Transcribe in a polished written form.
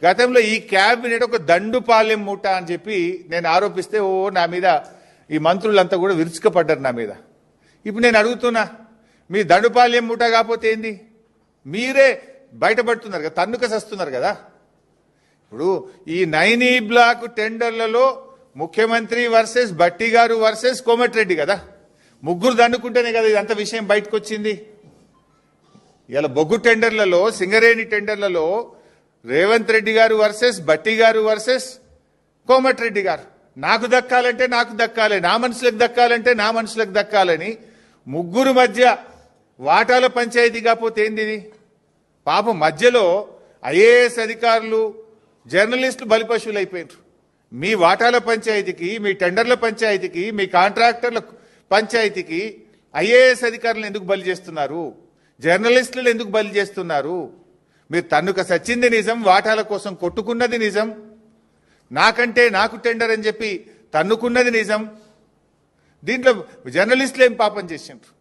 గతంలో ఈ క్యాబినెట్ ఒక దండుపాలెం మూట అని చెప్పి నేను ఆరోపిస్తే నా మీద ఈ మంత్రులంతా కూడా విరుచుకపడ్డారు నా మీద. ఇప్పుడు నేను అడుగుతున్నా, మీ దండుపాలెం మూట కాకపోతే ఏంది? మీరే బయటపడుతున్నారు కదా, తన్నుక సస్తున్నారు కదా. ఇప్పుడు ఈ 9E బ్లాక్ టెండర్లలో ముఖ్యమంత్రి వర్సెస్ బట్టి గారు వర్సెస్ కోమటిరెడ్డి కదా, ముగ్గురు దన్నుకుంటేనే కదా ఇదంతా విషయం బయటకు వచ్చింది. ఇలా బొగ్గు టెండర్లలో, సింగరేణి టెండర్లలో రేవంత్ రెడ్డి గారు వర్సెస్ బట్టి గారు వర్సెస్ కోమటిరెడ్డి గారు. నాకు దక్కాలంటే నాకు దక్కాలి, నా మనుషులకు దక్కాలంటే నా మనుషులకు దక్కాలని ముగ్గురు మధ్య వాటాల పంచాయతీ కాకపోతే ఏంది? పాపం మధ్యలో ఐఏఎస్ అధికారులు, జర్నలిస్టులు బలిపశువులు అయిపోయారు. మీ వాటాల పంచాయతీకి, మీ టెండర్ల పంచాయతీకి, మీ కాంట్రాక్టర్ల పంచాయతీకి ఐఏఎస్ అధికారులను ఎందుకు బలి చేస్తున్నారు? జర్నలిస్టులు ఎందుకు బలి చేస్తున్నారు? మీరు తన్నుక సచ్చింది నిజం, వాటాల కోసం కొట్టుకున్నది నిజం, నాకంటే నాకు టెండర్ అని చెప్పి తన్నుకున్నది నిజం. దీంట్లో జర్నలిస్టులు ఏం పాపం చేసిండ్రు?